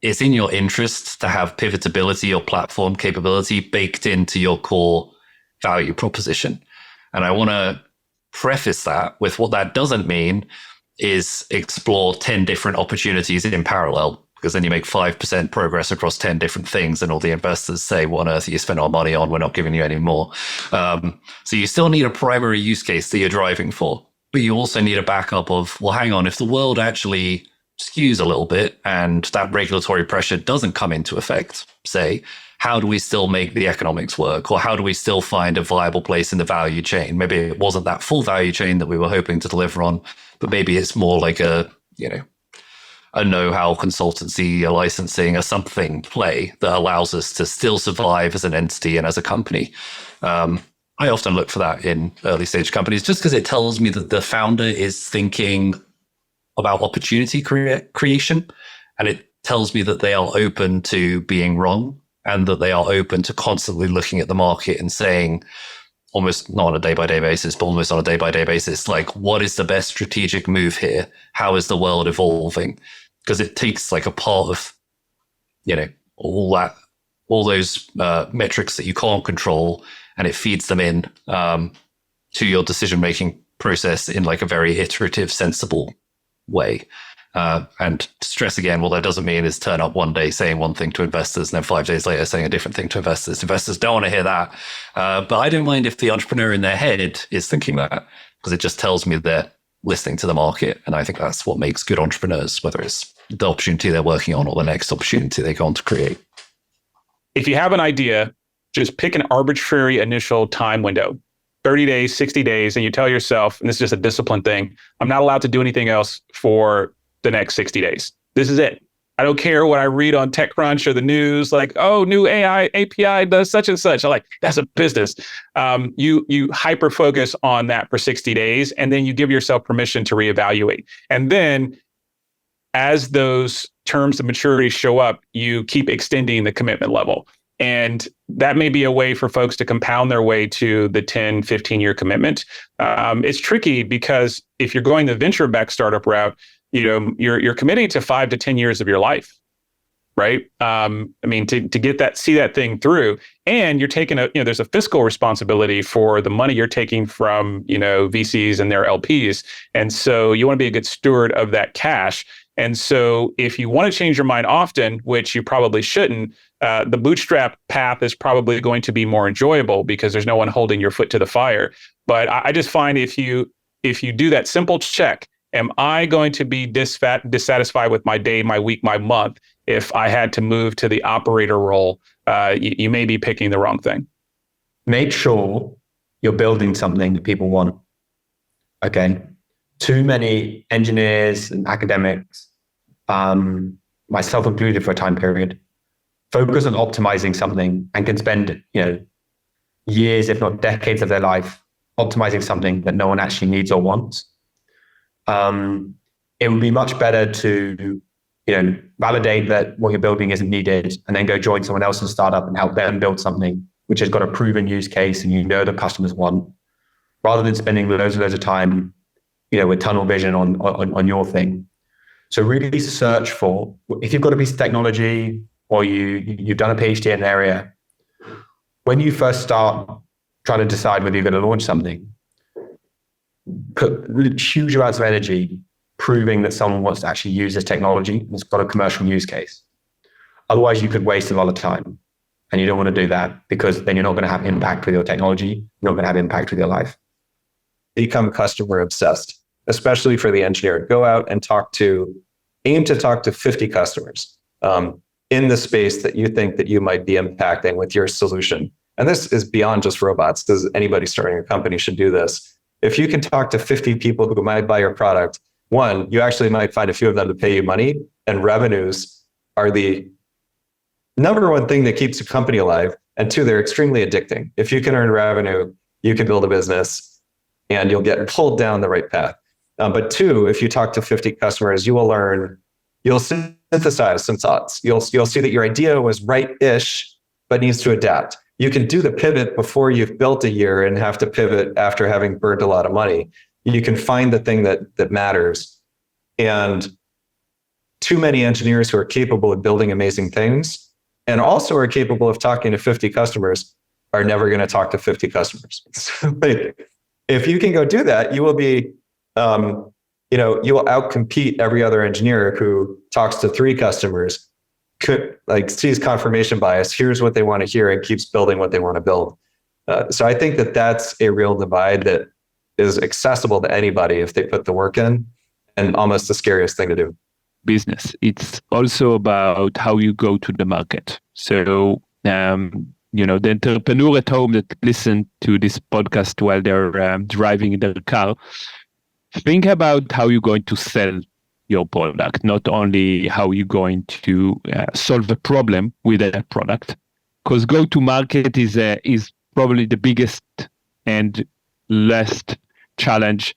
it's in your interest to have pivotability or platform capability baked into your core value proposition. And I want to preface that with what that doesn't mean is explore 10 different opportunities in parallel, because then you make 5% progress across 10 different things and all the investors say, what on earth are you spending our money on? We're not giving you any more. So you still need a primary use case that you're driving for, but you also need a backup of, well, hang on, if the world actually skews a little bit and that regulatory pressure doesn't come into effect, say, how do we still make the economics work? Or how do we still find a viable place in the value chain? Maybe it wasn't that full value chain that we were hoping to deliver on, but maybe it's more like a know-how consultancy, a licensing, or something play that allows us to still survive as an entity and as a company. I often look for that in early stage companies just because it tells me that the founder is thinking about opportunity creation, and it tells me that they are open to being wrong and that they are open to constantly looking at the market and saying, almost not on a day-by-day basis, but almost on a day-by-day basis, like, what is the best strategic move here? How is the world evolving? Because it takes like a part of, all those metrics that you can't control, and it feeds them in to your decision-making process in like a very iterative, sensible way. And stress again, what that doesn't mean is turn up one day saying one thing to investors and then 5 days later saying a different thing to investors. Investors don't want to hear that. But I don't mind if the entrepreneur in their head is thinking that, because it just tells me they're listening to the market. And I think that's what makes good entrepreneurs, whether it's the opportunity they're working on or the next opportunity they go on to create. If you have an idea, just pick an arbitrary initial time window, 30 days, 60 days, and you tell yourself, and this is just a discipline thing, I'm not allowed to do anything else for the next 60 days. This is it. I don't care what I read on TechCrunch or the news, like, oh, new AI API does such and such. I'm like, that's a business. You hyper focus on that for 60 days, and then you give yourself permission to reevaluate. And then as those terms of maturity show up, you keep extending the commitment level. And that may be a way for folks to compound their way to the 10, 15-year commitment. It's tricky because if you're going the venture-backed startup route, you're committing to 5 to 10 years of your life, right? To see that thing through, and you're taking there's a fiscal responsibility for the money you're taking from, VCs and their LPs. And so you want to be a good steward of that cash. And so if you want to change your mind often, which you probably shouldn't, the bootstrap path is probably going to be more enjoyable because there's no one holding your foot to the fire. But I just find if you do that simple check, am I going to be dissatisfied with my day, my week, my month if I had to move to the operator role? You may be picking the wrong thing. Make sure you're building something that people want. Okay. Too many engineers and academics, myself included for a time period, focus on optimizing something and can spend, years, if not decades of their life optimizing something that no one actually needs or wants. It would be much better to, validate that what you're building isn't needed and then go join someone else's startup and help them build something which has got a proven use case and the customers want, rather than spending loads of time, with tunnel vision on your thing. So really search for, if you've got a piece of technology or you've done a PhD in an area, when you first start trying to decide whether you're going to launch something, put huge amounts of energy proving that someone wants to actually use this technology and it's got a commercial use case. Otherwise, you could waste a lot of time. And you don't want to do that because then you're not going to have impact with your technology. You're not going to have impact with your life. Become customer obsessed, especially for the engineer. Go out and aim to talk to 50 customers in the space that you think that you might be impacting with your solution. And this is beyond just robots, because anybody starting a company should do this. If you can talk to 50 people who might buy your product, one, you actually might find a few of them to pay you money, and revenues are the number one thing that keeps a company alive. And two, they're extremely addicting. If you can earn revenue, you can build a business and you'll get pulled down the right path. But two, if you talk to 50 customers, you'll synthesize some thoughts. You'll see that your idea was right-ish, but needs to adapt. You can do the pivot before you've built a year and have to pivot after having burned a lot of money. You can find the thing that matters. And too many engineers who are capable of building amazing things and also are capable of talking to 50 customers are never going to talk to 50 customers. So, like, if you can go do that, you will be, you will outcompete every other engineer who talks to 3 customers, sees confirmation bias, hears what they want to hear, and keeps building what they want to build. So I think that that's a real divide that is accessible to anybody if they put the work in, and almost the scariest thing to do. Business. It's also about how you go to the market. So, the entrepreneur at home that listen to this podcast while they're driving in their car, think about how you're going to sell your product, not only how you're going to solve a problem with that product. Because go to market is probably the biggest and last challenge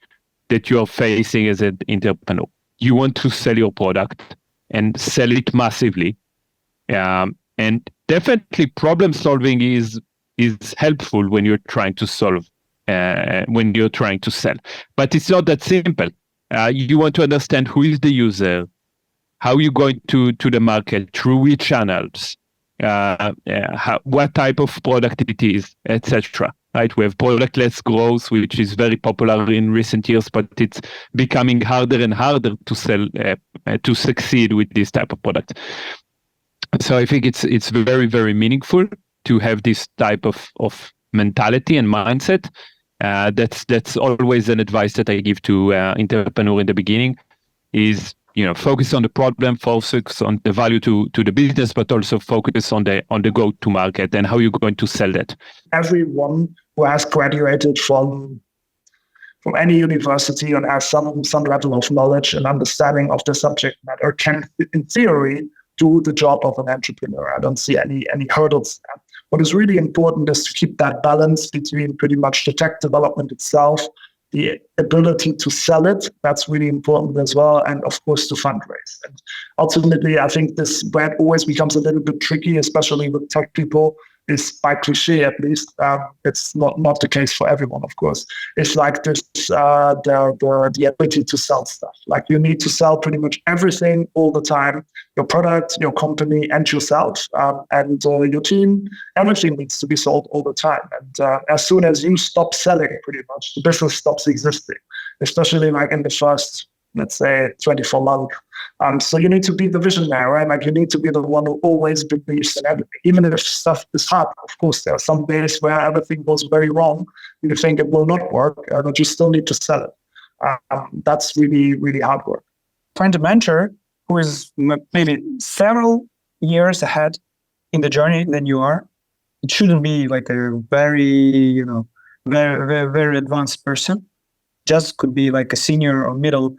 that you're facing as an entrepreneur. You want to sell your product and sell it massively. And definitely problem solving is helpful when you're trying to solve, when you're trying to sell. But it's not that simple. You want to understand who is the user, how you're going to the market, through which channels, what type of product it is, etc. Right? We have product-led growth, which is very popular in recent years, but it's becoming harder and harder to sell, to succeed with this type of product. So I think it's very, very meaningful to have this type of mentality and mindset. That's always an advice that I give to entrepreneur in the beginning is, focus on the problem, focus on the value to the business, but also focus on the go-to-market and how you're going to sell that. Everyone who has graduated from any university and has some level of knowledge and understanding of the subject matter can, in theory, do the job of an entrepreneur. I don't see any hurdles there. What is really important is to keep that balance between pretty much the tech development itself, the ability to sell it, that's really important as well, and of course to fundraise. And ultimately, I think this where it always becomes a little bit tricky, especially with tech people, is by cliche at least. It's not the case for everyone, of course. It's like this the ability to sell stuff. Like you need to sell pretty much everything all the time. Your product, your company, and yourself, and your team. Everything needs to be sold all the time. And as soon as you stop selling, pretty much the business stops existing. Especially like in the first, let's say, 24 months. So you need to be the visionary, right? Like you need to be the one who always believes in everything. Even if stuff is hard, of course, there are some days where everything goes very wrong. You think it will not work, but you still need to sell it. That's really, really hard work. Find a mentor who is maybe several years ahead in the journey than you are. It shouldn't be like a very, very, very, very advanced person. Just could be like a senior or middle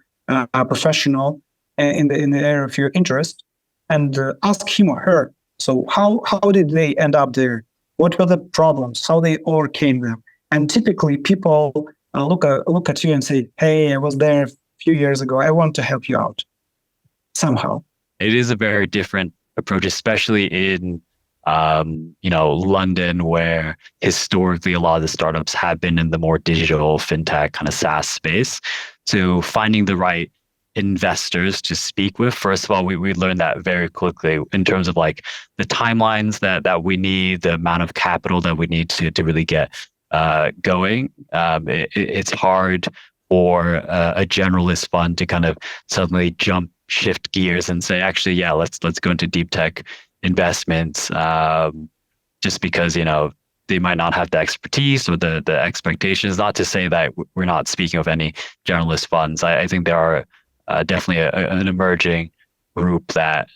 professional in the area of your interest, and ask him or her. So how did they end up there? What were the problems? How they overcame them? And typically, people look at you and say, "Hey, I was there a few years ago. I want to help you out somehow." It is a very different approach, especially in London, where historically a lot of the startups have been in the more digital fintech kind of SaaS space. So finding the right investors to speak with, first of all, we learned that very quickly in terms of like the timelines that we need, the amount of capital that we need to really get going. It's hard for a generalist fund to kind of suddenly shift gears and say, actually, yeah, let's go into deep tech investments, just because they might not have the expertise or the expectations. Not to say that we're not speaking of any generalist funds. I think there are definitely an emerging group that,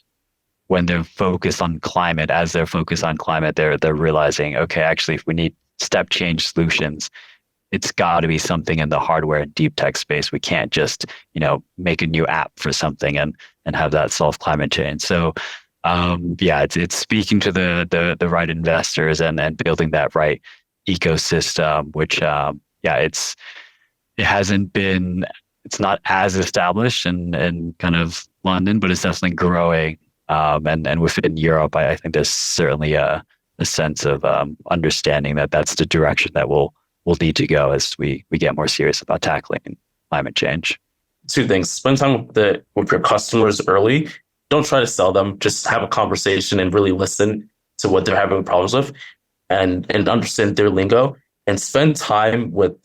when they're focused on climate, they're realizing, okay, actually, if we need step change solutions, it's got to be something in the hardware and deep tech space. We can't just make a new app for something and have that solve climate change. So it's speaking to the right investors and building that right ecosystem, which it's not as established in kind of London, but it's definitely growing. And within Europe, I think there's certainly a sense of understanding that that's the direction that we'll need to go as we get more serious about tackling climate change. two things. Spend time with your customers early. Don't try to sell them. Just have a conversation and really listen to what they're having problems with, and understand their lingo. And spend time with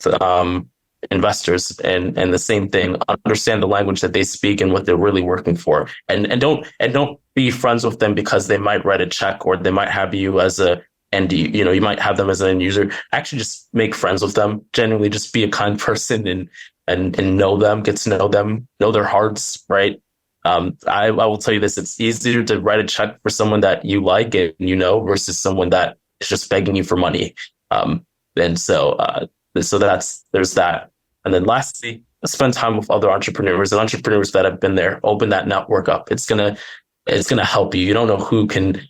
investors and the same thing. Understand the language that they speak and what they're really working for. And don't be friends with them because they might write a check or they might have you as a end. You might have them as an end user. Actually, just make friends with them. Genuinely, just be a kind person and know them, get to know them, know their hearts. Right. I will tell you this: it's easier to write a check for someone that you like and versus someone that is just begging you for money. And so there's that. And then lastly, spend time with other entrepreneurs that have been there. Open that network up. It's gonna help you. You don't know who can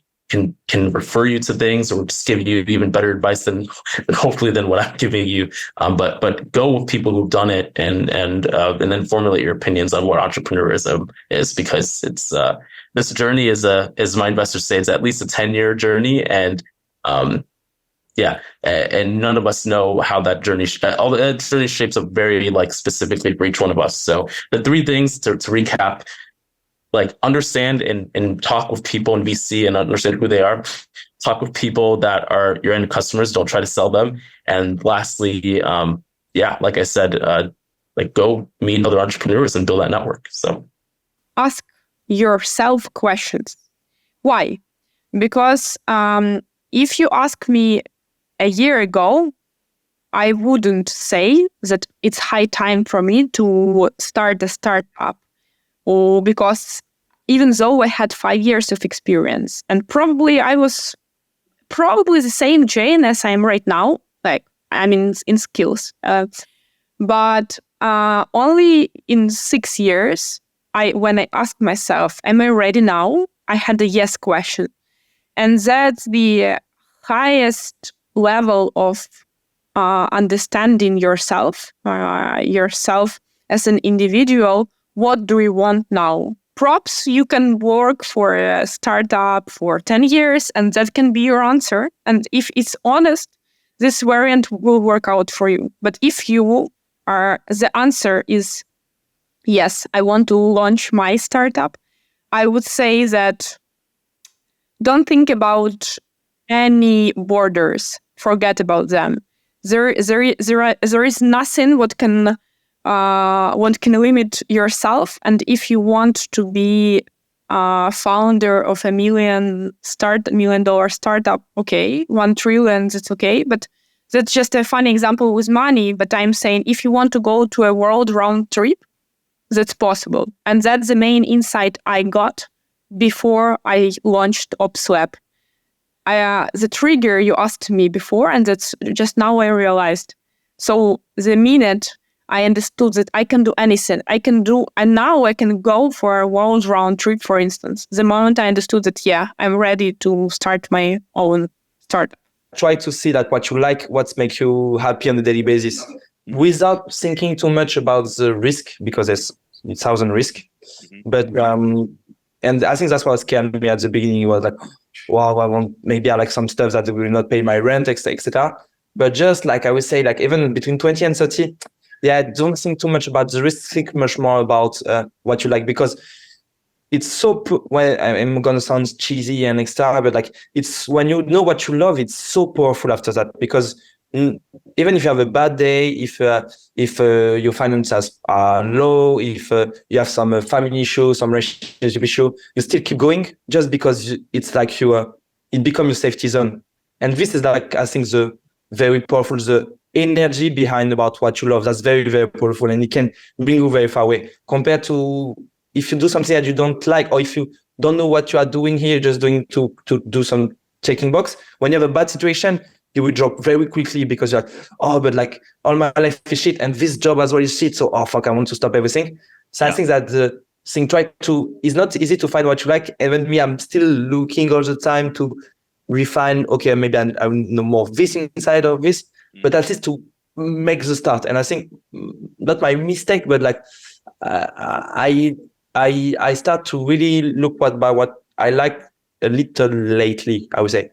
refer you to things or just give you even better advice than hopefully than what I'm giving you. But go with people who've done it and then formulate your opinions on what entrepreneurism is, because it's this journey is as my investors say, it's at least a 10-year journey. And and none of us know how that journey, all the journey shapes up very specifically for each one of us. So the three things to recap, understand and talk with people in VC and understand who they are. Talk with people that are your end customers. Don't try to sell them. And lastly, like I said, go meet other entrepreneurs and build that network. So ask yourself questions. Why? Because if you ask me a year ago, I wouldn't say that it's high time for me to start a startup, or because even though I had 5 years of experience, and probably I was the same Jane as I am right now, in skills, but only in 6 years, when I asked myself, am I ready now? I had a yes question. And that's the highest level of understanding yourself as an individual. What do you want now? Props, you can work for a startup for 10 years and that can be your answer. And if it's honest, this variant will work out for you. But if the answer is, yes, I want to launch my startup, I would say that don't think about any borders. Forget about them. There is nothing what can limit yourself. And if you want to be a founder of $1 million startup, okay, 1 trillion, that's okay. But that's just a funny example with money. But I'm saying if you want to go to a world round trip, that's possible. And that's the main insight I got before I launched OpsLab. The trigger you asked me before, and that's just now I realized. So the minute I understood that I can do anything, and now I can go for a world round trip, for instance. The moment I understood that, I'm ready to start my own startup. Try to see what you like, what makes you happy on a daily basis, without thinking too much about the risk, because it's 1,000 risk. But and I think that's what scared me at the beginning. It was wow, I like some stuff that will not pay my rent, etc. But just I would say, even between 20 and 30, don't think too much about the risk. Think much more about what you like, because it's so. Well, I'm gonna sound cheesy and extra, but it's when you know what you love, it's so powerful after that. Because even if you have a bad day, if your finances are low, if you have some family issue, some relationship issue, you still keep going just because it's it becomes your safety zone. And this is I think the very powerful, the energy behind about what you love. That's very, very powerful, and it can bring you very far away compared to if you do something that you don't like, or if you don't know what you are doing here, just doing to do some checking box. When you have a bad situation, you will drop very quickly because you're but all my life is shit and this job as well is shit. So, fuck, I want to stop everything. So I think that the thing it's not easy to find what you like. Even me, I'm still looking all the time to refine, okay, maybe I know more of this inside of this, but at least to make the start. And I think not my mistake, but I start to really look by what I like a little lately, I would say.